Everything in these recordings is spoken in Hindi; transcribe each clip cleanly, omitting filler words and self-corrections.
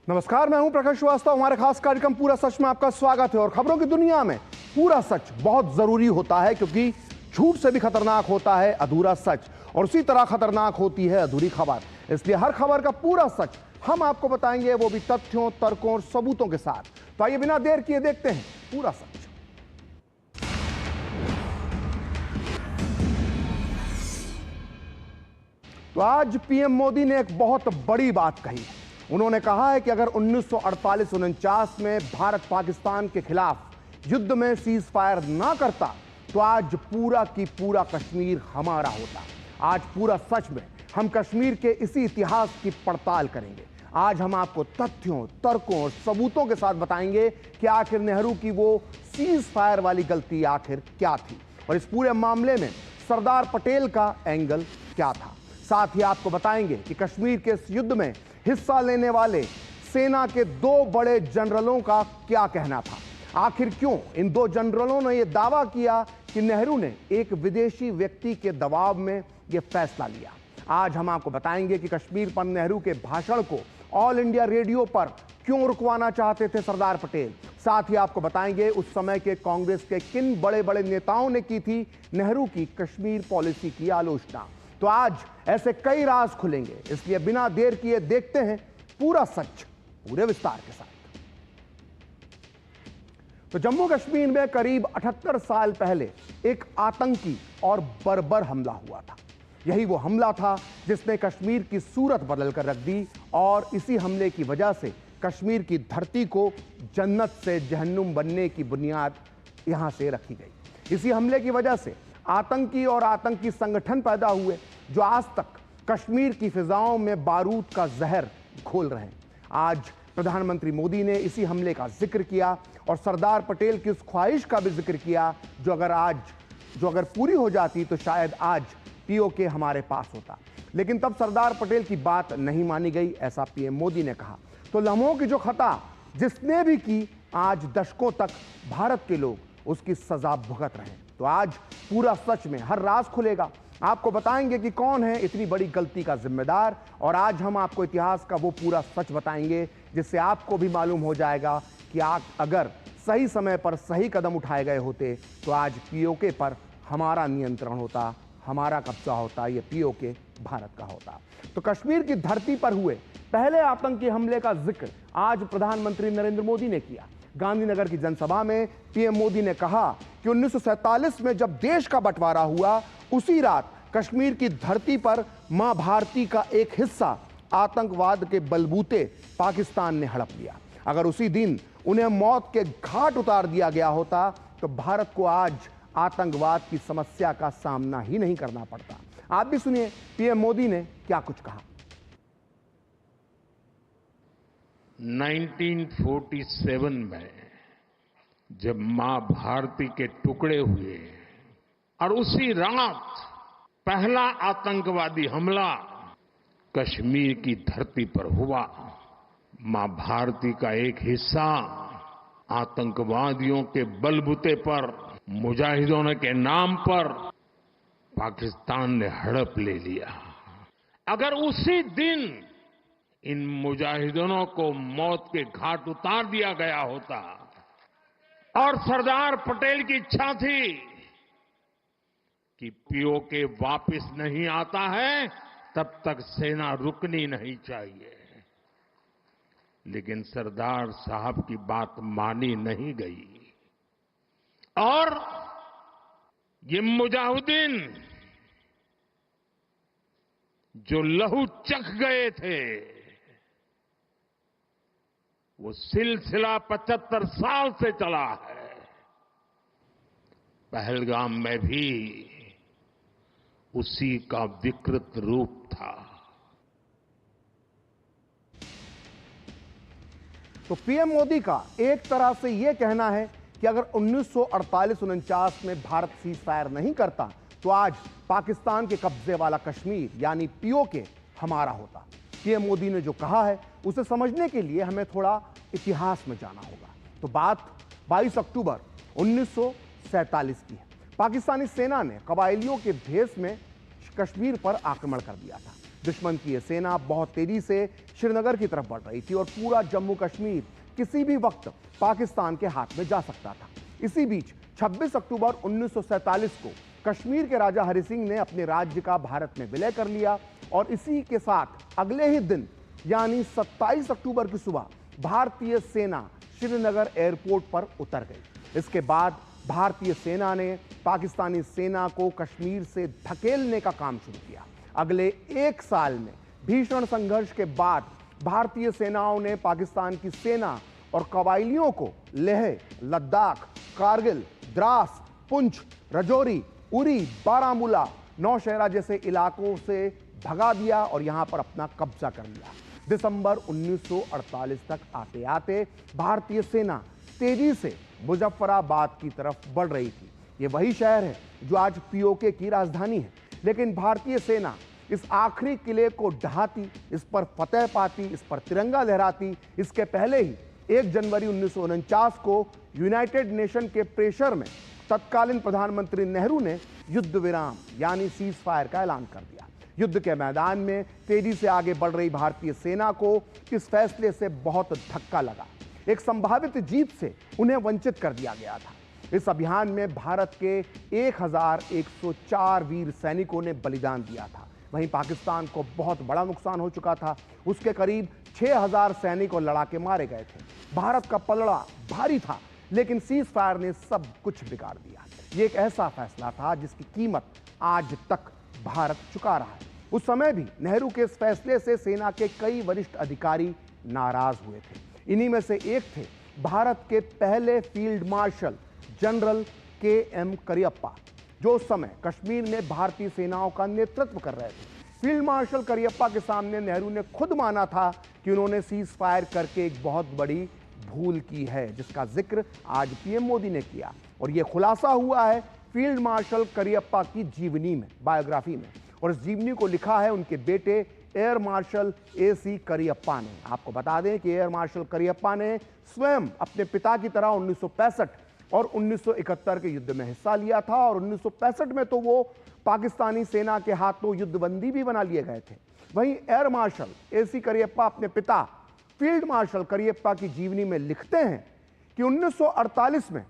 नमस्कार, मैं हूं प्रकाश श्रीवास्तव। हमारे खास कार्यक्रम पूरा सच में आपका स्वागत है। और खबरों की दुनिया में पूरा सच बहुत जरूरी होता है, क्योंकि झूठ से भी खतरनाक होता है अधूरा सच, और उसी तरह खतरनाक होती है अधूरी खबर। इसलिए हर खबर का पूरा सच हम आपको बताएंगे, वो भी तथ्यों, तर्कों और सबूतों के साथ। तो आइए बिना देर किए देखते हैं पूरा सच। तो आज पीएम मोदी ने एक बहुत बड़ी बात कही है। उन्होंने कहा है कि अगर 1948-49 में भारत पाकिस्तान के खिलाफ युद्ध में सीज फायर ना करता तो आज पूरा की पूरा कश्मीर हमारा होता। आज पूरा सच में हम कश्मीर के इसी इतिहास की पड़ताल करेंगे। आज हम आपको तथ्यों, तर्कों और सबूतों के साथ बताएंगे कि आखिर नेहरू की वो सीज फायर वाली गलती आखिर क्या थी, और इस पूरे मामले में सरदार पटेल का एंगल क्या था। साथ ही आपको बताएंगे कि कश्मीर के इस युद्ध में हिस्सा लेने वाले सेना के दो बड़े जनरलों का क्या कहना था। आखिर क्यों इन दो जनरलों ने यह दावा किया कि नेहरू ने एक विदेशी व्यक्ति के दबाव में यह फैसला लिया। आज हम आपको बताएंगे कि कश्मीर पर नेहरू के भाषण को ऑल इंडिया रेडियो पर क्यों रुकवाना चाहते थे सरदार पटेल। साथ ही आपको बताएंगे उस समय के कांग्रेस के किन बड़े बड़े नेताओं ने की थी नेहरू की कश्मीर पॉलिसी की आलोचना। तो आज ऐसे कई राज खुलेंगे, इसलिए बिना देर किए देखते हैं पूरा सच पूरे विस्तार के साथ। तो जम्मू कश्मीर में करीब 78 साल पहले एक आतंकी और बर्बर हमला हुआ था। यही वो हमला था जिसने कश्मीर की सूरत बदल कर रख दी, और इसी हमले की वजह से कश्मीर की धरती को जन्नत से जहन्नुम बनने की बुनियाद यहां से रखी गई। इसी हमले की वजह से आतंकी और आतंकी संगठन पैदा हुए जो आज तक कश्मीर की फिजाओं में बारूद का जहर घोल रहे हैं। आज प्रधानमंत्री मोदी ने इसी हमले का जिक्र किया और सरदार पटेल की उस ख्वाहिश का भी जिक्र किया जो अगर पूरी हो जाती तो शायद आज पीओके हमारे पास होता। लेकिन तब सरदार पटेल की बात नहीं मानी गई, ऐसा पीएम मोदी ने कहा। तो लम्हों की जो खता जिसने भी की, आज दशकों तक भारत के लोग उसकी सजा भुगत रहे हैं। तो आज पूरा सच में हर राज खुलेगा। आपको बताएंगे कि कौन है इतनी बड़ी गलती का जिम्मेदार, और आज हम आपको इतिहास का वो पूरा सच बताएंगे जिससे आपको भी मालूम हो जाएगा कि अगर सही समय पर सही कदम उठाए गए होते तो आज पीओके पर हमारा नियंत्रण होता, हमारा कब्जा होता, ये पीओके भारत का होता। तो कश्मीर की धरती पर हुए पहले आतंकी हमले का जिक्र आज प्रधानमंत्री नरेंद्र मोदी ने किया। गांधीनगर की जनसभा में पीएम मोदी ने कहा कि 1947 में जब देश का बंटवारा हुआ, उसी रात कश्मीर की धरती पर मां भारती का एक हिस्सा आतंकवाद के बलबूते पाकिस्तान ने हड़प लिया। अगर उसी दिन उन्हें मौत के घाट उतार दिया गया होता तो भारत को आज आतंकवाद की समस्या का सामना ही नहीं करना पड़ता। आप भी सुनिए पीएम मोदी ने क्या कुछ कहा। 1947 में जब मां भारती के टुकड़े हुए और उसी रात पहला आतंकवादी हमला कश्मीर की धरती पर हुआ, मां भारती का एक हिस्सा आतंकवादियों के बलबूते पर, मुजाहिदों के नाम पर पाकिस्तान ने हड़प ले लिया। अगर उसी दिन इन मुजाहिदों को मौत के घाट उतार दिया गया होता, और सरदार पटेल की इच्छा थी कि पीओके वापस नहीं आता है तब तक सेना रुकनी नहीं चाहिए, लेकिन सरदार साहब की बात मानी नहीं गई, और ये मुजाहिदीन जो लहू चख गए थे, वो सिलसिला 75 साल से चला है। पहलगाम में भी उसी का विकृत रूप था। तो पीएम मोदी का एक तरह से यह कहना है कि अगर 1948-49 में भारत सीज फायर नहीं करता तो आज पाकिस्तान के कब्जे वाला कश्मीर यानी पीओके हमारा होता। पीएम मोदी ने जो कहा है उसे समझने के लिए हमें थोड़ा इतिहास में जाना होगा। तो बात 22 अक्टूबर 1947 की है। पाकिस्तानी सेना ने कबायलियों के भेष में कश्मीर पर आक्रमण कर दिया था। दुश्मन की यह सेना बहुत तेजी से श्रीनगर की तरफ बढ़ रही थी और पूरा जम्मू कश्मीर किसी भी वक्त पाकिस्तान के हाथ में जा सकता था। इसी बीच 26 अक्टूबर 1947 को कश्मीर के राजा हरि सिंह ने अपने राज्य का भारत में विलय कर लिया और इसी के साथ अगले ही दिन यानी 27 अक्टूबर की सुबह भारतीय सेना श्रीनगर एयरपोर्ट पर उतर गई। इसके बाद भारतीय सेना ने पाकिस्तानी सेना को कश्मीर से धकेलने का काम शुरू किया। अगले एक साल में भीषण संघर्ष के बाद भारतीय सेनाओं ने पाकिस्तान की सेना और कबायलियों को लेह, लद्दाख, कारगिल, द्रास, पुंछ, रजौरी, उरी, बारामूला, नौशहरा जैसे इलाकों से भगा दिया और यहां पर अपना कब्जा कर लिया। दिसंबर 1948 तक आते आते भारतीय सेना तेजी से मुजफ्फराबाद की तरफ बढ़ रही थी। ये वही शहर है जो आज पीओके की राजधानी है। लेकिन भारतीय सेना इस आखिरी किले को ढहाती, इस पर फतेह पाती, इस पर तिरंगा लहराती, इसके पहले ही 1 जनवरी 1949 को यूनाइटेड नेशन के प्रेशर में तत्कालीन प्रधानमंत्री नेहरू ने युद्ध विराम यानी सीज फायर का ऐलान कर दिया। युद्ध के मैदान में तेजी से आगे बढ़ रही भारतीय सेना को इस फैसले से बहुत धक्का लगा। एक संभावित जीत से उन्हें वंचित कर दिया गया था। इस अभियान में भारत के 1104 वीर सैनिकों ने बलिदान दिया था। वहीं पाकिस्तान को बहुत बड़ा नुकसान हो चुका था। उसके करीब 6000 सैनिक और लड़ाके मारे गए थे। भारत का पलड़ा भारी था, लेकिन सीज फायर ने सब कुछ बिगाड़ दिया। ये एक ऐसा फैसला था जिसकी कीमत आज तक भारत चुका रहा है। उस समय भी नेहरू के इस फैसले से सेना के कई वरिष्ठ अधिकारी नाराज हुए थे। इन्हीं में से एक थे भारत के पहले field marshal general KM. Cariappa, जो उस समय कश्मीर में भारतीय सेनाओं का नेतृत्व कर रहे थे। फील्ड मार्शल करियप्पा के सामने नेहरू ने खुद माना था कि उन्होंने सीज फायर करके एक बहुत बड़ी भूल की है, जिसका जिक्र आज पीएम मोदी ने किया। और यह खुलासा हुआ है फील्ड मार्शल करियप्पा की जीवनी में, बायोग्राफी में। और इस जीवनी को लिखा है उनके बेटे एयर मार्शल ए.सी. करियप्पा ने। आपको बता दें कि एयर मार्शल करियप्पा ने स्वयं अपने पिता की तरह 1965 और 1971 के युद्ध में हिस्सा लिया था और 1965 में तो वो पाकिस्तानी सेना के हाथों युद्धबंदी भी बना लिए गए थे। वहीं एयर मार्शल ए.सी. करियप्पा अपने पिता फील्ड मार्शल करियप्पा की जीवनी में लिखते हैं कि 1948 में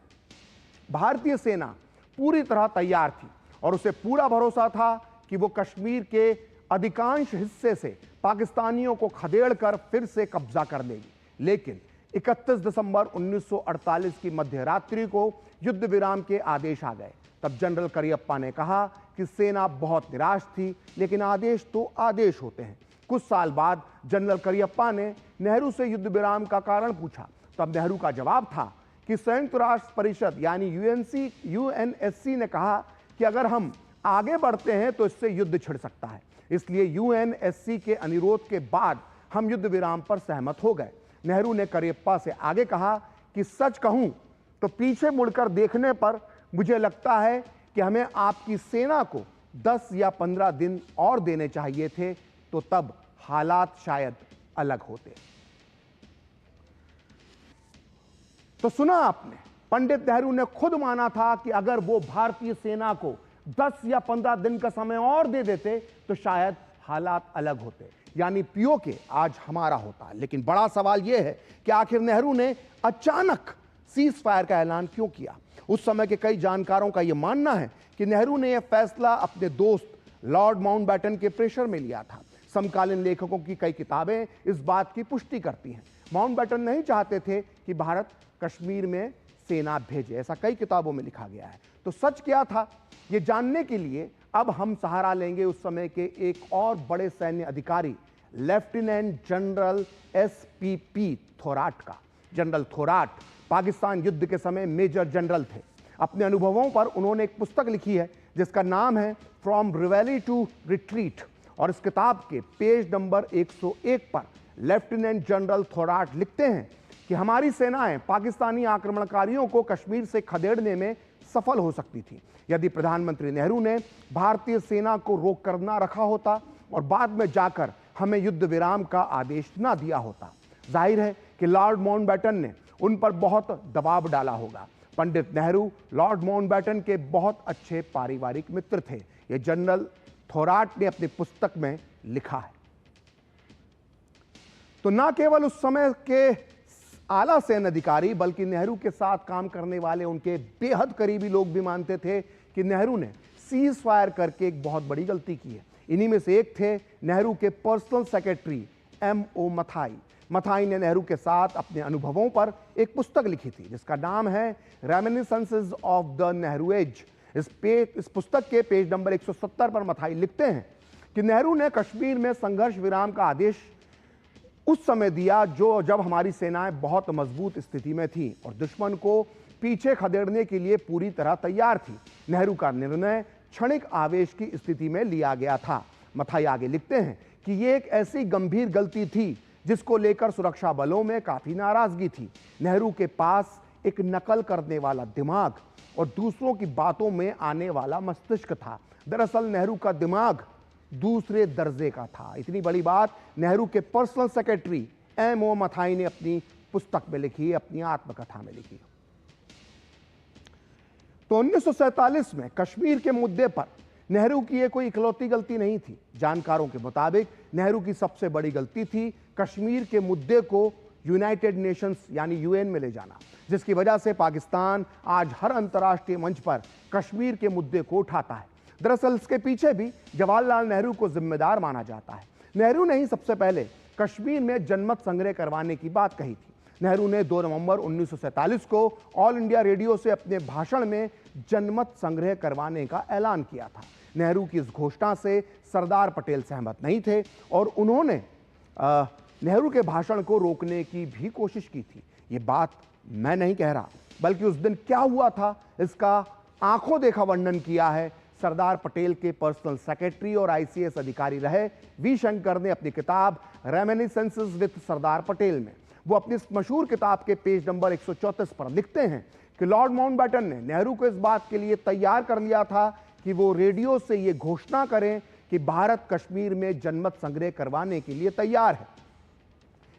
भारतीय सेना पूरी तरह तैयार थी और उसे पूरा भरोसा था कि वो कश्मीर के अधिकांश हिस्से से पाकिस्तानियों को खदेड़कर फिर से कब्जा कर लेगी। लेकिन 31 दिसंबर 1948 की मध्यरात्रि को युद्ध विराम के आदेश आ गए। तब जनरल करियप्पा ने कहा कि सेना बहुत निराश थी, लेकिन आदेश तो आदेश होते हैं। कुछ साल बाद जनरल करियप्पा ने नेहरू से युद्ध विराम का कारण पूछा। तब नेहरू का जवाब था कि संयुक्त राष्ट्र परिषद यानी यूएनएससी ने कहा कि अगर हम आगे बढ़ते हैं तो इससे युद्ध छिड़ सकता है। इसलिए यूएनएससी के अनुरोध के बाद हम युद्ध विराम पर सहमत हो गए। नेहरू ने करियप्पा से आगे कहा कि सच कहूं तो पीछे मुड़कर देखने पर मुझे लगता है कि हमें आपकी सेना को 10 या 15 दिन और देने चाहिए थे, तो तब हालात शायद अलग होते। तो सुना आपने, पंडित नेहरू ने खुद माना था कि अगर वो भारतीय सेना को 10 या 15 दिन का समय और दे देते तो शायद हालात अलग होते, यानी पीओके आज हमारा होता। लेकिन बड़ा सवाल यह है कि आखिर नेहरू ने अचानक सीज फायर का ऐलान क्यों किया। उस समय के कई जानकारों का यह मानना है कि नेहरू ने यह फैसला अपने दोस्त लॉर्ड माउंटबेटन के प्रेशर में लिया था। समकालीन लेखकों की कई किताबें इस बात की पुष्टि करती हैं। माउंटबेटन नहीं चाहते थे कि भारत कश्मीर में सेना भेजे, ऐसा कई किताबों में लिखा गया है। तो सच क्या था, यह जानने के लिए अब हम सहारा लेंगे उस समय के एक और बड़े सैन्य अधिकारी लेफ्टिनेंट जनरल एस.पी.पी. थोराट का। जनरल थोराट पाकिस्तान युद्ध के समय मेजर जनरल थे। अपने अनुभवों पर उन्होंने एक पुस्तक लिखी है जिसका नाम है फ्रॉम रिवेली टू रिट्रीट। और इस किताब के पेज नंबर 101 पर लेफ्टिनेंट जनरल थोराट लिखते हैं कि हमारी सेनाएं पाकिस्तानी आक्रमणकारियों को कश्मीर से खदेड़ने में सफल हो सकती थी यदि प्रधानमंत्री नेहरू ने भारतीय सेना को रोक कर ना रखा होता और बाद में जाकर हमें युद्ध विराम का आदेश ना दिया होता। जाहिर है कि लॉर्ड माउंटबेटन ने उन पर बहुत दबाव डाला होगा। पंडित नेहरू लॉर्ड माउंटबेटन के बहुत अच्छे पारिवारिक मित्र थे। ये जनरल थोराट ने अपनी पुस्तक में लिखा है। तो ना केवल उस समय के आला सैन्य अधिकारी बल्कि नेहरू के साथ काम करने वाले उनके बेहद करीबी लोग भी मानते थे कि नेहरू ने सीज फायर करके एक बहुत बड़ी गलती की है। इन्हीं में से एक थे नेहरू के personal secretary M.O. Mathai. Mathai ने नेहरू के साथ अपने अनुभवों पर एक पुस्तक लिखी थी जिसका नाम है reminiscences of the Nehru as. इस पुस्तक के पेज नंबर 170 पर मथाई लिखते हैं कि नेहरू ने कश्मीर में संघर्ष विराम का आदेश उस समय दिया जब हमारी सेनाएं बहुत मजबूत स्थिति में थी और दुश्मन को पीछे खदेड़ने के लिए पूरी तरह तैयार थी। नेहरू का निर्णय क्षणिक आवेश की स्थिति में लिया गया था। मथाई आगे लिखते हैं कि यह एक ऐसी गंभीर गलती थी जिसको लेकर सुरक्षा बलों में काफी नाराजगी थी। नेहरू के पास एक नकल करने वाला दिमाग और दूसरों की बातों में आने वाला मस्तिष्क था। दरअसल नेहरू का दिमाग दूसरे दर्जे का था। इतनी बड़ी बात नेहरू के पर्सनल सेक्रेटरी M.O. मथाई ने अपनी पुस्तक में लिखी, अपनी आत्मकथा में लिखी। तो 1947 में कश्मीर के मुद्दे पर नेहरू की यह कोई इकलौती गलती नहीं थी। जानकारों के मुताबिक नेहरू की सबसे बड़ी गलती थी कश्मीर के मुद्दे को यूनाइटेड नेशंस यानी UN में ले जाना, जिसकी वजह से पाकिस्तान आज हर अंतर्राष्ट्रीय मंच पर कश्मीर के मुद्दे को उठाता है। दरअसल इसके पीछे भी जवाहरलाल नेहरू को जिम्मेदार माना जाता है। नेहरू ने ही सबसे पहले कश्मीर में जनमत संग्रह करवाने की बात कही थी। नेहरू ने 2 नवंबर 1947 को ऑल इंडिया रेडियो से अपने भाषण में जनमत संग्रह करवाने का ऐलान किया था। नेहरू की इस घोषणा से सरदार पटेल सहमत नहीं थे और उन्होंने नेहरू के भाषण को रोकने की भी कोशिश की थी। ये बात मैं नहीं कह रहा, बल्कि उस दिन क्या हुआ था इसका आंखों देखा वर्णन किया है सरदार पटेल के पर्सनल सेक्रेटरी और ICS अधिकारी रहे V. शंकर ने अपनी किताब रेमिनिसेंसेस विद सरदार पटेल में। वो अपनी इस मशहूर किताब के पेज नंबर 134 पर लिखते हैं कि लॉर्ड माउंटबेटन ने नेहरू को इस बात के लिए तैयार कर लिया था कि वो रेडियो से ये घोषणा करें कि भारत कश्मीर में जनमत संग्रह करवाने के लिए तैयार है।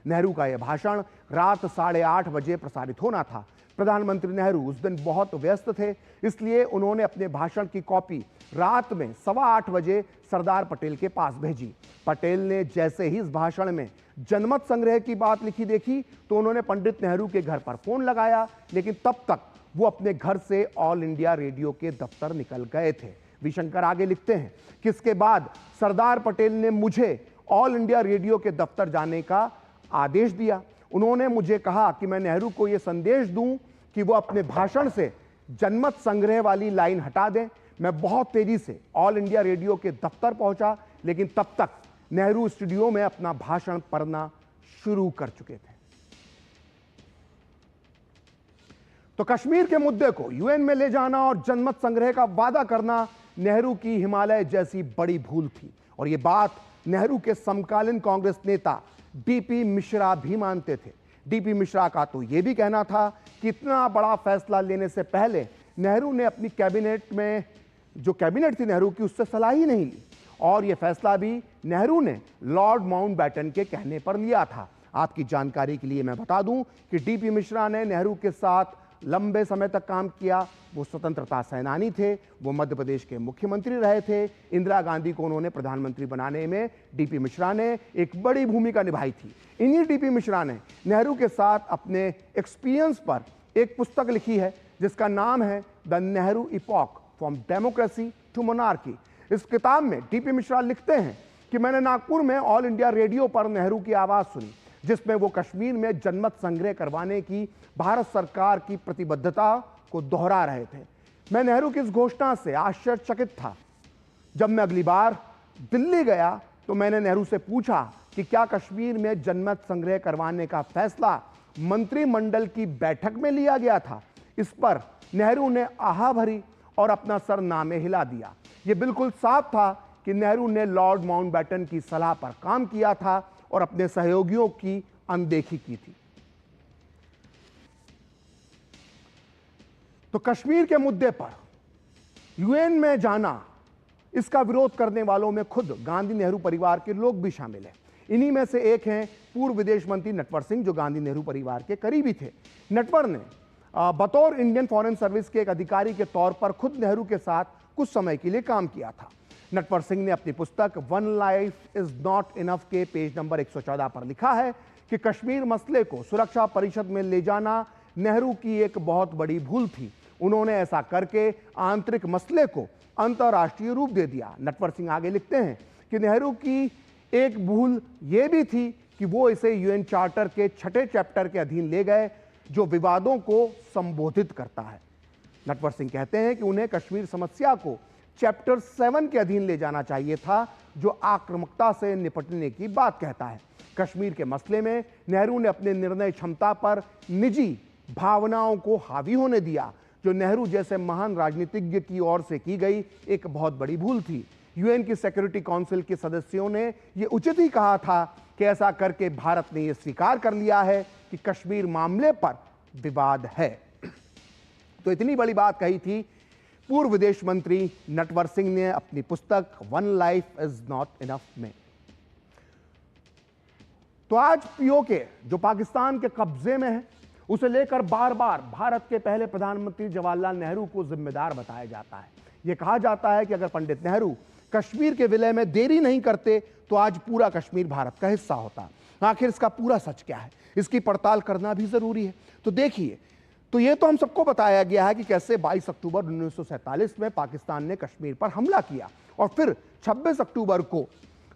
नेहरू का यह भाषण रात 8:30 बजे प्रसारित होना था। प्रधानमंत्री नेहरू उस दिन बहुत व्यस्त थे, इसलिए उन्होंने अपने भाषण की कॉपी रात में 8:15 बजे सरदार पटेल के पास भेजी। पटेल ने जैसे ही इस भाषण में जनमत संग्रह की बात लिखी देखी तो उन्होंने पंडित नेहरू के घर पर फोन लगाया, लेकिन तब तक वो अपने घर से ऑल इंडिया रेडियो के दफ्तर निकल गए थे। V. शंकर आगे लिखते हैं कि इसके बाद सरदार पटेल ने मुझे ऑल इंडिया रेडियो के दफ्तर जाने का आदेश दिया। उन्होंने मुझे कहा कि मैं नेहरू को यह संदेश दूं कि वो अपने भाषण से जनमत संग्रह वाली लाइन हटा दें। मैं बहुत तेजी से ऑल इंडिया रेडियो के दफ्तर पहुंचा, लेकिन तब तक नेहरू स्टूडियो में अपना भाषण पढ़ना शुरू कर चुके थे। तो कश्मीर के मुद्दे को UN में ले जाना और जनमत संग्रह का वादा करना नेहरू की हिमालय जैसी बड़ी भूल थी, और यह बात नेहरू के समकालीन कांग्रेस नेता D.P. मिश्रा भी मानते थे। D.P. मिश्रा का तो यह भी कहना था कि इतना बड़ा फैसला लेने से पहले नेहरू ने अपनी कैबिनेट में जो कैबिनेट थी नेहरू की उससे सलाह ही नहीं ली, और यह फैसला भी नेहरू ने लॉर्ड माउंटबेटन के कहने पर लिया था। आपकी जानकारी के लिए मैं बता दूं कि D.P. मिश्रा ने नेहरू के साथ लंबे समय तक काम किया। वो स्वतंत्रता सेनानी थे, वो मध्य प्रदेश के मुख्यमंत्री रहे थे। इंदिरा गांधी को उन्होंने प्रधानमंत्री बनाने में D.P. मिश्रा ने एक बड़ी भूमिका निभाई थी। इन्हीं D.P. मिश्रा ने नेहरू के साथ अपने एक्सपीरियंस पर एक पुस्तक लिखी है जिसका नाम है the Nehru epoch from democracy to monarchy. इस किताब में D.P. मिश्रा लिखते हैं कि मैंने नागपुर में ऑल इंडिया रेडियो पर नेहरू की आवाज सुनी, जिसमें वो कश्मीर में जनमत संग्रह करवाने की भारत सरकार की प्रतिबद्धता को दोहरा रहे थे। मैं नेहरू की इस घोषणा से आश्चर्यचकित था। जब मैं अगली बार दिल्ली गया तो मैंने नेहरू से पूछा कि क्या कश्मीर में जनमत संग्रह करवाने का फैसला मंत्रिमंडल की बैठक में लिया गया था। इस पर नेहरू ने आहा भरी और अपना सर नामे हिला दिया। यह बिल्कुल साफ था कि नेहरू ने लॉर्ड माउंटबेटन की सलाह पर काम किया था और अपने सहयोगियों की अनदेखी की थी। तो कश्मीर के मुद्दे पर UN में जाना, इसका विरोध करने वालों में खुद गांधी नेहरू परिवार के लोग भी शामिल हैं। इन्हीं में से एक हैं पूर्व विदेश मंत्री नटवर सिंह, जो गांधी नेहरू परिवार के करीबी थे। नटवर ने बतौर इंडियन फॉरेन सर्विस के एक अधिकारी के तौर पर खुद नेहरू के साथ कुछ समय के लिए काम किया था। नटवर सिंह ने अपनी पुस्तक one life is not enough के पेज नंबर 114 पर लिखा है कि कश्मीर मसले को सुरक्षा परिषद में ले जाना नेहरू की एक बहुत बड़ी भूल थी। उन्होंने ऐसा करके आंतरिक मसले को अंतर्राष्ट्रीय रूप दे दिया। नटवर सिंह आगे लिखते हैं कि नेहरू की एक भूल यह भी थी कि वो इसे यूएन चार्टर के 6ठे चैप्टर के अधीन ले गए जो विवादों को संबोधित करता है। नटवर सिंह कहते हैं कि उन्हें कश्मीर समस्या को चैप्टर 7 के अधीन ले जाना चाहिए था जो आक्रामकता से निपटने की बात कहता है। कश्मीर के मसले में नेहरू ने अपने निर्णय क्षमता पर निजी भावनाओं को हावी होने दिया, जो नेहरू जैसे महान राजनीतिज्ञ की ओर से की गई एक बहुत बड़ी भूल थी। यूएन की सिक्योरिटी काउंसिल के सदस्यों ने यह उचित ही कहा था कि ऐसा करके भारत ने यह स्वीकार कर लिया है कि कश्मीर मामले पर विवाद है। तो इतनी बड़ी बात कही थी पूर्व विदेश मंत्री नटवर सिंह ने अपनी पुस्तक one life is not enough में। तो आज पीओके जो पाकिस्तान के कब्जे में है, उसे लेकर बार बार भारत के पहले प्रधानमंत्री जवाहरलाल नेहरू को जिम्मेदार बताया जाता है। यह कहा जाता है कि अगर पंडित नेहरू कश्मीर के विलय में देरी नहीं करते तो आज पूरा कश्मीर भारत का हिस्सा होता। आखिर इसका पूरा सच क्या है, इसकी पड़ताल करना भी जरूरी है। तो देखिए, तो ये तो हम सबको बताया गया है कि कैसे 22 अक्टूबर 1947 में पाकिस्तान ने कश्मीर पर हमला किया और फिर 26 अक्टूबर को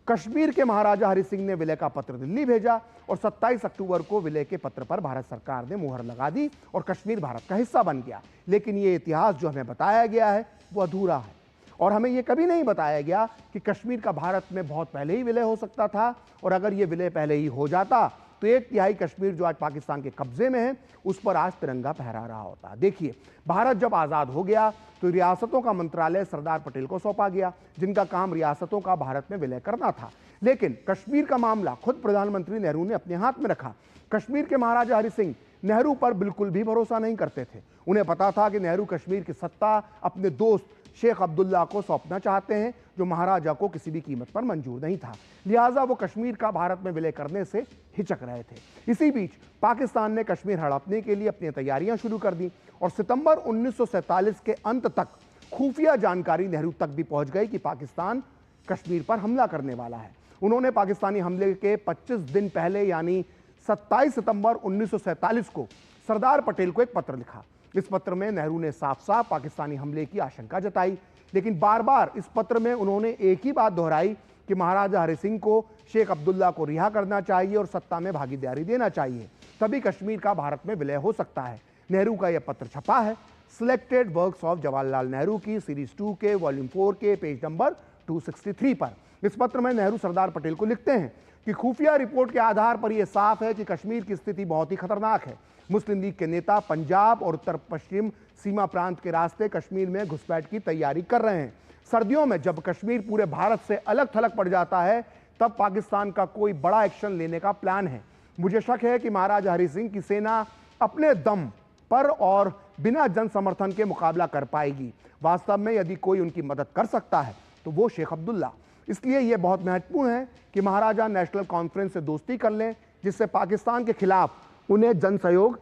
कश्मीर के महाराजा हरि सिंह ने विलय का पत्र दिल्ली भेजा और 27 अक्टूबर को विलय के पत्र पर भारत सरकार ने मुहर लगा दी और कश्मीर भारत का हिस्सा बन गया। लेकिन ये इतिहास जो हमें बताया गया है वो अधूरा है और हमें ये कभी नहीं बताया गया कि कश्मीर का भारत में बहुत पहले ही विलय हो सकता था और अगर ये विलय पहले ही हो जाता तो 1/3 कश्मीर जो आज पाकिस्तान के कब्जे में है उस पर आज तिरंगा फहरा रहा होता। देखिए, भारत जब आज़ाद हो गया तो रियासतों का मंत्रालय सरदार पटेल को सौंपा गया, जिनका काम रियासतों का भारत में विलय करना था। लेकिन कश्मीर का मामला खुद प्रधानमंत्री नेहरू ने अपने हाथ में रखा। कश्मीर के महाराजा हरि सिंह नेहरू पर बिल्कुल भी भरोसा नहीं करते थे। उन्हें पता था कि नेहरू कश्मीर की सत्ता अपने दोस्त शेख अब्दुल्ला को सौंपना चाहते हैं, जो महाराजा को किसी भी कीमत पर मंजूर नहीं था। लिहाजा वो कश्मीर का भारत में विलय करने से हिचक रहे थे। इसी बीच पाकिस्तान ने कश्मीर हड़पने के लिए अपनी तैयारियां शुरू कर दी और सितंबर 1947 के अंत तक खुफिया जानकारी नेहरू तक भी पहुंच गई कि पाकिस्तान कश्मीर पर हमला करने वाला है। उन्होंने पाकिस्तानी हमले के 25 दिन पहले यानी 27 सितंबर 1947 को सरदार पटेल को एक पत्र लिखा। इस पत्र में नेहरू ने साफ साफ पाकिस्तानी हमले की आशंका जताई, लेकिन बार बार इस पत्र में उन्होंने एक ही बात दोहराई कि महाराजा हरि सिंह को शेख अब्दुल्ला को रिहा करना चाहिए और सत्ता में भागीदारी देना चाहिए, तभी कश्मीर का भारत में विलय हो सकता है। नेहरू का यह पत्र छपा है selected works of Jawaharlal Nehru की सीरीज 2 के वॉल्यूम 4 के पेज नंबर 263 पर। इस पत्र में नेहरू सरदार पटेल को लिखते हैं कि खुफिया रिपोर्ट के आधार पर यह साफ है कि कश्मीर की स्थिति बहुत ही खतरनाक है। मुस्लिम लीग के नेता पंजाब और उत्तर पश्चिम सीमा प्रांत के रास्ते कश्मीर में घुसपैठ की तैयारी कर रहे हैं। सर्दियों में जब कश्मीर पूरे भारत से अलग थलग पड़ जाता है तब पाकिस्तान का कोई बड़ा एक्शन लेने का प्लान है। मुझे शक है कि महाराजा हरि सिंह की सेना अपने दम पर और बिना जन समर्थन के मुकाबला कर पाएगी। वास्तव में यदि कोई उनकी मदद कर सकता है तो वो शेख अब्दुल्ला। इसलिए यह बहुत महत्वपूर्ण है कि महाराजा नेशनल कॉन्फ्रेंस से दोस्ती कर लें, जिससे पाकिस्तान के खिलाफ उन्हें जन सहयोग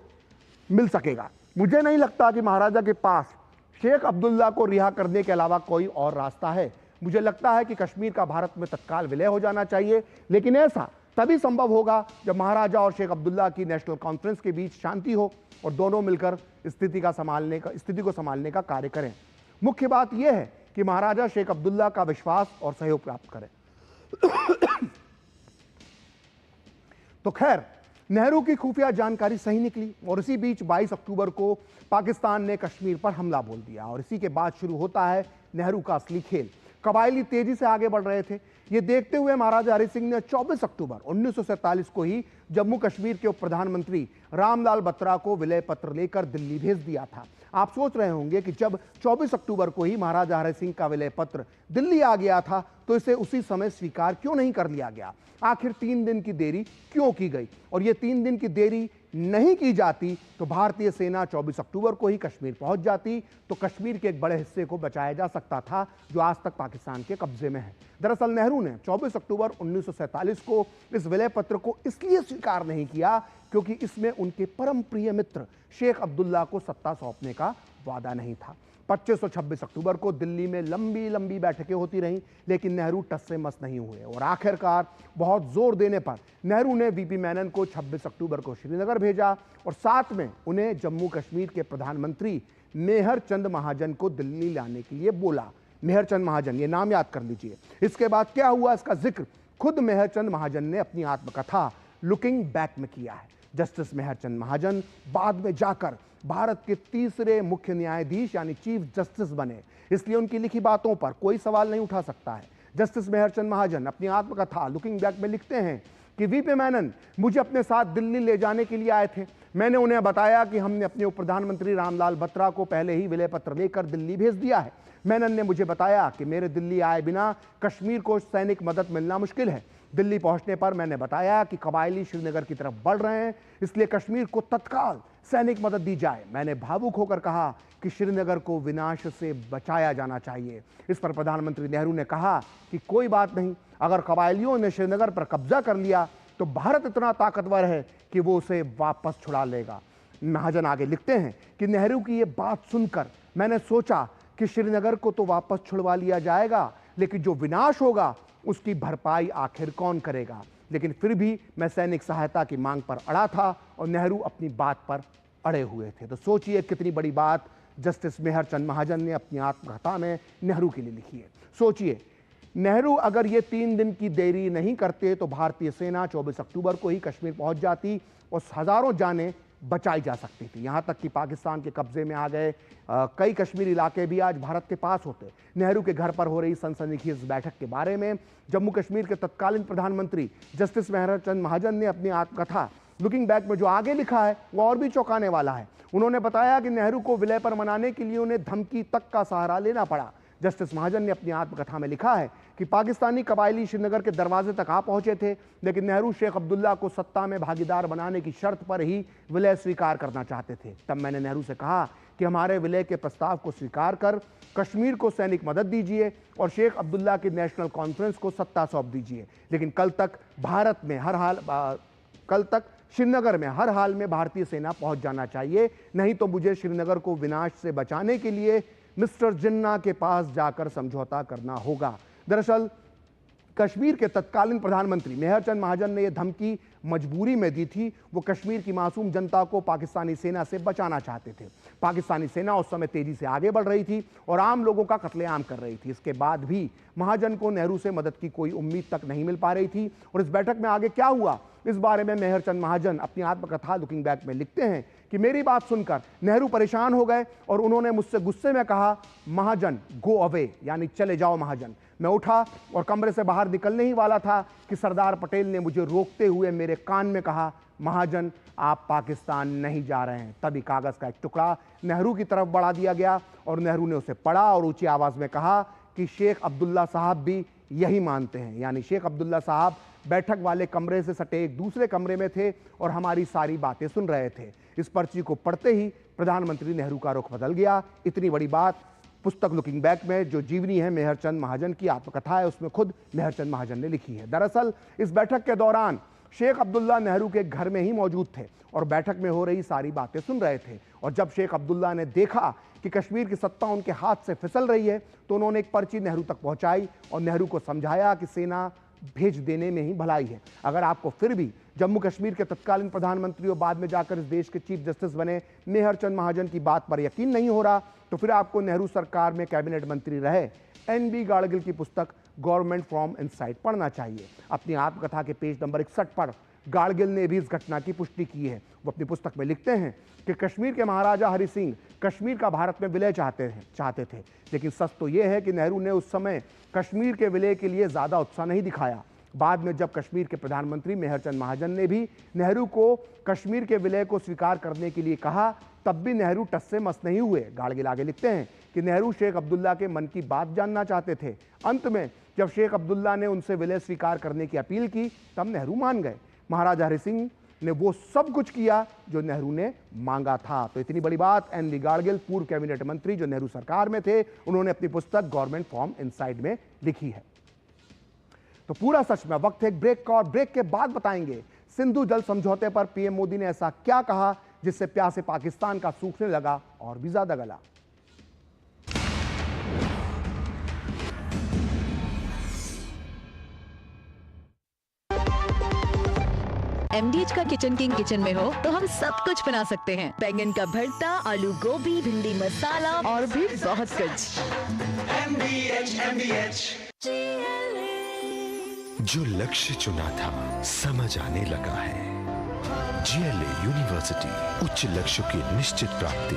मिल सकेगा। मुझे नहीं लगता कि महाराजा के पास शेख अब्दुल्ला को रिहा करने के अलावा कोई और रास्ता है। मुझे लगता है कि कश्मीर का भारत में तत्काल विलय हो जाना चाहिए, लेकिन ऐसा तभी संभव होगा जब महाराजा और शेख अब्दुल्ला की नेशनल कॉन्फ्रेंस के बीच शांति हो और दोनों मिलकर स्थिति को संभालने का कार्य करें। मुख्य बात यह है कि महाराजा शेख अब्दुल्ला का विश्वास और सहयोग प्राप्त करें। तो खैर, नेहरू की खुफिया जानकारी सही निकली और इसी बीच 22 अक्टूबर को पाकिस्तान ने कश्मीर पर हमला बोल दिया और इसी के बाद शुरू होता है नेहरू का असली खेल। कबायली तेजी से आगे बढ़ रहे थे। ये देखते हुए महाराजा हरि सिंह ने 24 अक्टूबर 1947 को ही जम्मू कश्मीर के उप प्रधानमंत्री रामलाल बत्रा को विलय पत्र लेकर दिल्ली भेज दिया था। आप सोच रहे होंगे कि जब 24 अक्टूबर को ही महाराजा हरि सिंह का विलय पत्र दिल्ली आ गया था तो इसे उसी समय स्वीकार क्यों नहीं कर लिया गया? आखिर 3 दिन की देरी क्यों की गई? और ये 3 दिन की देरी नहीं की जाती तो भारतीय सेना 24 अक्टूबर को ही कश्मीर पहुंच जाती, तो कश्मीर के एक बड़े हिस्से को बचाया जा सकता था जो आज तक पाकिस्तान के कब्जे में है। दरअसल नेहरू ने 24 अक्टूबर 1947 को इस विलय पत्र को इसलिए स्वीकार नहीं किया क्योंकि इसमें उनके परम प्रिय मित्र शेख अब्दुल्ला को सत्ता सौंपने का वादा नहीं था। 25 और 26 अक्टूबर को दिल्ली में लंबी लंबी बैठकें होती रहीं, लेकिन नेहरू टस से मस नहीं हुए और आखिरकार बहुत जोर देने पर नेहरू ने वीपी मेनन को 26 अक्टूबर को श्रीनगर भेजा और साथ में उन्हें जम्मू कश्मीर के प्रधानमंत्री मेहर चंद महाजन को दिल्ली लाने के लिए बोला। मेहर चंद महाजन, ये नाम याद कर लीजिए। इसके बाद क्या हुआ, इसका जिक्र खुद मेहर चंद महाजन ने अपनी आत्मकथा लुकिंग बैक में किया है। जस्टिस मेहर चंद महाजन बाद में जाकर भारत के तीसरे मुख्य न्यायाधीश यानी चीफ जस्टिस बने, इसलिए उनकी लिखी बातों पर कोई सवाल नहीं उठा सकता है। जस्टिस मेहर चंद महाजन अपनी आत्मकथा लुकिंग बैक में लिखते हैं कि वीपी मेनन मुझे अपने साथ दिल्ली ले जाने के लिए आए थे। मैंने उन्हें बताया कि हमने अपने उप प्रधानमंत्री रामलाल बत्रा को पहले ही विलय पत्र लेकर दिल्ली भेज दिया है। मेनन ने मुझे बताया कि मेरे दिल्ली आए बिना कश्मीर को सैनिक मदद मिलना मुश्किल है। दिल्ली पहुंचने पर मैंने बताया कि कबायली श्रीनगर की तरफ बढ़ रहे हैं, इसलिए कश्मीर को तत्काल सैनिक मदद दी जाए। मैंने भावुक होकर कहा कि श्रीनगर को विनाश से बचाया जाना चाहिए। इस पर प्रधानमंत्री नेहरू ने कहा कि कोई बात नहीं, अगर कबायलियों ने श्रीनगर पर कब्जा कर लिया तो भारत इतना ताकतवर है कि वो उसे वापस छुड़ा लेगा। महाजन आगे लिखते हैं कि नेहरू की ये बात सुनकर मैंने सोचा कि श्रीनगर को तो वापस छुड़वा लिया जाएगा, लेकिन जो विनाश होगा उसकी भरपाई आखिर कौन करेगा। लेकिन फिर भी मैं सैनिक सहायता की मांग पर अड़ा था और नेहरू अपनी बात पर अड़े हुए थे। तो सोचिए कितनी बड़ी बात जस्टिस मेहर चंद महाजन ने अपनी आत्मकथा में नेहरू के लिए लिखी है। सोचिए, नेहरू अगर ये 3 दिन की देरी नहीं करते तो भारतीय सेना 24 अक्टूबर को ही कश्मीर पहुंच जाती और हजारों जानें बचाई जा सकती थी। यहां तक कि पाकिस्तान के कब्जे में आ गए कई कश्मीरी इलाके भी आज भारत के पास होते। नेहरू के घर पर हो रही सनसनीखेज बैठक के बारे में जम्मू कश्मीर के तत्कालीन प्रधानमंत्री जस्टिस मेहर चंद महाजन ने अपनी आत्मकथा लुकिंग बैक में जो आगे लिखा है वो और भी चौंकाने वाला है। उन्होंने बताया कि नेहरू को विलय पर मनाने के लिए उन्हें धमकी तक का सहारा लेना पड़ा। जस्टिस महाजन ने अपनी आत्मकथा में लिखा है कि पाकिस्तानी कबायली श्रीनगर के दरवाजे तक आ पहुंचे थे, लेकिन नेहरू शेख अब्दुल्ला को सत्ता में भागीदार बनाने की शर्त पर ही विलय स्वीकार करना चाहते थे। तब मैंने नेहरू से कहा कि हमारे विलय के प्रस्ताव को स्वीकार कर कश्मीर को सैनिक मदद दीजिए और शेख अब्दुल्ला की नेशनल कॉन्फ्रेंस को सत्ता सौंप दीजिए, लेकिन कल तक श्रीनगर में हर हाल में भारतीय सेना पहुंच जाना चाहिए, नहीं तो मुझे श्रीनगर को विनाश से बचाने के लिए मिस्टर जिन्ना के पास जाकर समझौता करना होगा। दरअसल कश्मीर के तत्कालीन प्रधानमंत्री मेहर चंद महाजन ने यह धमकी मजबूरी में दी थी। वो कश्मीर की मासूम जनता को पाकिस्तानी सेना से बचाना चाहते थे। पाकिस्तानी सेना उस समय तेजी से आगे बढ़ रही थी और आम लोगों का कत्लेआम कर रही थी। इसके बाद भी महाजन को नेहरू से मदद की कोई उम्मीद तक नहीं मिल पा रही थी। और इस बैठक में आगे क्या हुआ, इस बारे में मेहर चंद महाजन अपनी आत्मकथा लुकिंग बैक में लिखते हैं कि मेरी बात सुनकर नेहरू परेशान हो गए और उन्होंने मुझसे गुस्से में कहा, महाजन गो अवे, यानी चले जाओ महाजन। मैं उठा और कमरे से बाहर निकलने ही वाला था कि सरदार पटेल ने मुझे रोकते हुए मेरे कान में कहा, महाजन आप पाकिस्तान नहीं जा रहे हैं। तभी कागज का एक टुकड़ा नेहरू की तरफ बढ़ा दिया गया और नेहरू ने उसे पढ़ा और ऊंची आवाज में कहा कि शेख अब्दुल्ला साहब भी यही मानते हैं। यानी शेख अब्दुल्ला साहब बैठक वाले कमरे से सटे एक दूसरे कमरे में थे और हमारी सारी बातें सुन रहे थे। इस पर्ची को पढ़ते ही प्रधानमंत्री नेहरू का रुख बदल गया। इतनी बड़ी बात पुस्तक लुकिंग बैक में जो जीवनी है मेहर चंद महाजन की आत्मकथा है, उसमें खुद मेहर चंद महाजन ने लिखी है। दरअसल इस बैठक के दौरान शेख अब्दुल्ला नेहरू के घर में ही मौजूद थे और बैठक में हो रही सारी बातें सुन रहे थे। और जब शेख अब्दुल्ला ने देखा कि कश्मीर की सत्ता उनके हाथ से फिसल रही है तो उन्होंने एक पर्ची नेहरू तक पहुंचाई और नेहरू को समझाया कि सेना भेज देने में ही भलाई है। अगर आपको फिर भी जम्मू कश्मीर के तत्कालीन प्रधानमंत्री और बाद में जाकर इस देश के चीफ जस्टिस बने मेहर चंद महाजन की बात पर यकीन नहीं हो रहा तो फिर आपको नेहरू सरकार में कैबिनेट मंत्री रहे NB गाड़गिल की पुस्तक गवर्नमेंट फ्रॉम इनसाइड पढ़ना चाहिए। अपनी आत्मकथा के पेज नंबर 61 पर गाड़गिल ने भी इस घटना की पुष्टि की है। वो अपनी पुस्तक में लिखते हैं कि कश्मीर के महाराजा हरि सिंह कश्मीर का भारत में विलय चाहते थे, लेकिन सच तो यह है कि नेहरू ने उस समय कश्मीर के विलय के लिए ज़्यादा उत्साह नहीं दिखाया। बाद में जब कश्मीर के प्रधानमंत्री मेहर चंद महाजन ने भी नेहरू को कश्मीर के विलय को स्वीकार करने के लिए कहा, तब भी नेहरू टस से मस नहीं हुए। गाड़गिल आगे लिखते हैं कि नेहरू शेख अब्दुल्ला के मन की बात जानना चाहते थे। अंत में जब शेख अब्दुल्ला ने उनसे विलय स्वीकार करने की अपील की तब नेहरू मान गए। महाराजा हरि सिंह ने वो सब कुछ किया जो नेहरू ने मांगा था। तो इतनी बड़ी बात NB गाड़गिल, पूर्व कैबिनेट मंत्री जो नेहरू सरकार में थे, उन्होंने अपनी पुस्तक गवर्नमेंट फ्रॉम इनसाइड में लिखी है। तो पूरा सच में वक्त है एक ब्रेक का और ब्रेक के बाद बताएंगे सिंधु जल समझौते पर पीएम मोदी ने ऐसा क्या कहा जिससे प्यासे पाकिस्तान का सूखने लगा और भी ज्यादा गला। MDH का किचन किंग किचन में हो तो हम सब कुछ बना सकते हैं। बैंगन का भरता, आलू गोभी, भिंडी मसाला और भी बहुत कुछ। MDH। जो लक्ष्य चुना था समझ आने लगा है। GLA यूनिवर्सिटी, उच्च लक्ष्य की निश्चित प्राप्ति।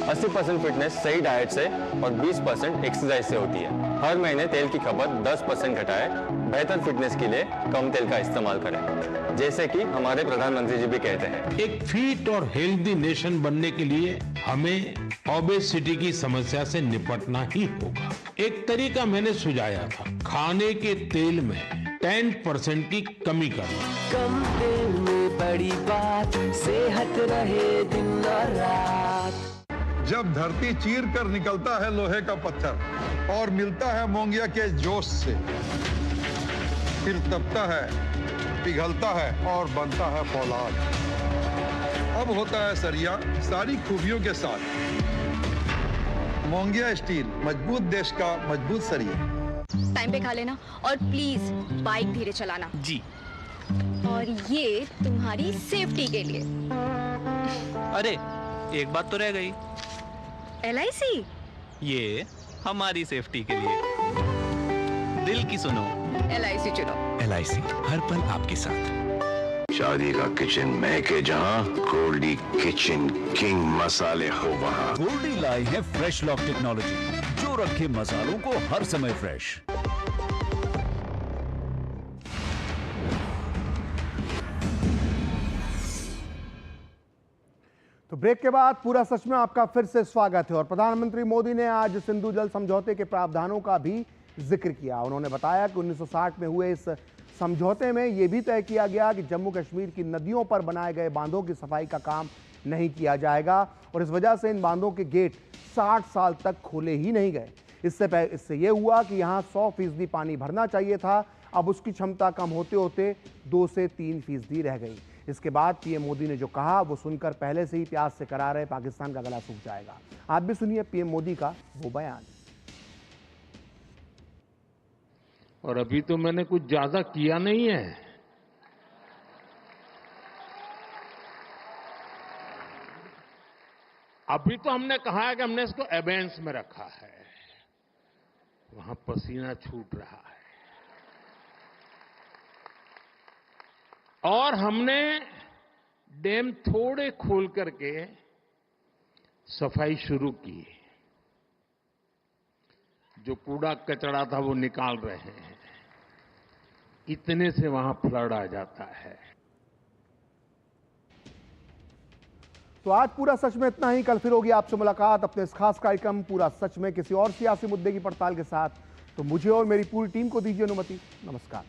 80% फिटनेस सही डाइट से और 20% एक्सरसाइज से होती है। हर महीने तेल की खपत 10% घटाएं। बेहतर फिटनेस के लिए कम तेल का इस्तेमाल करें, जैसे कि हमारे प्रधानमंत्री जी भी कहते हैं। एक फिट और हेल्दी नेशन बनने के लिए हमें ओबेसिटी की समस्या से निपटना ही होगा। एक तरीका मैंने सुझाया था, खाने के तेल में 10% की कमी करना। कम तेल में बड़ी बात, सेहत रहे दिन और रात। जब धरती चीर कर निकलता है लोहे का पत्थर और मिलता है मोंगिया के जोश से, फिर तपता है, पिघलता है और बनता है फौलाद। अब होता है सरिया सारी खूबियों के साथ। मोंगिया स्टील, मजबूत देश का मजबूत सरिया। टाइम पे खा लेना और प्लीज बाइक धीरे चलाना जी। और ये तुम्हारी सेफ्टी के लिए। अरे एक बात तो रह गई। LIC? ये हमारी सेफ्टी के लिए। दिल की सुनो, LIC चुनो। LIC हर पल आपके साथ। शादी का किचन महके जहां, गोल्डी किचन किंग मसाले हो वहां। गोल्डी लाई है फ्रेश लॉक टेक्नोलॉजी, जो रखे मसालों को हर समय फ्रेश। तो ब्रेक के बाद पूरा सच में आपका फिर से स्वागत है। और प्रधानमंत्री मोदी ने आज सिंधु जल समझौते के प्रावधानों का भी जिक्र किया। उन्होंने बताया कि 1960 में हुए इस समझौते में यह भी तय किया गया कि जम्मू कश्मीर की नदियों पर बनाए गए बांधों की सफाई का काम नहीं किया जाएगा और इस वजह से इन बांधों के गेट 60 साल तक खोले ही नहीं गए। इससे यह हुआ कि यहाँ 100% पानी भरना चाहिए था, अब उसकी क्षमता कम होते होते 2 से 3% रह गई। इसके बाद पीएम मोदी ने जो कहा वो सुनकर पहले से ही प्यास से करा रहे पाकिस्तान का गला सूख जाएगा। आप भी सुनिए पीएम मोदी का वो बयान। और अभी तो मैंने कुछ ज्यादा किया नहीं है। अभी तो हमने कहा है कि हमने इसको एबेंस में रखा है, वहां पसीना छूट रहा है। और हमने डैम थोड़े खोल करके सफाई शुरू की। जो कूड़ा कचरा था वो निकाल रहे हैं। इतने से वहां फ्लड आ जाता है। तो आज पूरा सच में इतना ही। कल फिर होगी आपसे मुलाकात अपने इस खास कार्यक्रम पूरा सच में किसी और सियासी मुद्दे की पड़ताल के साथ। तो मुझे और मेरी पूरी टीम को दीजिए अनुमति। नमस्कार।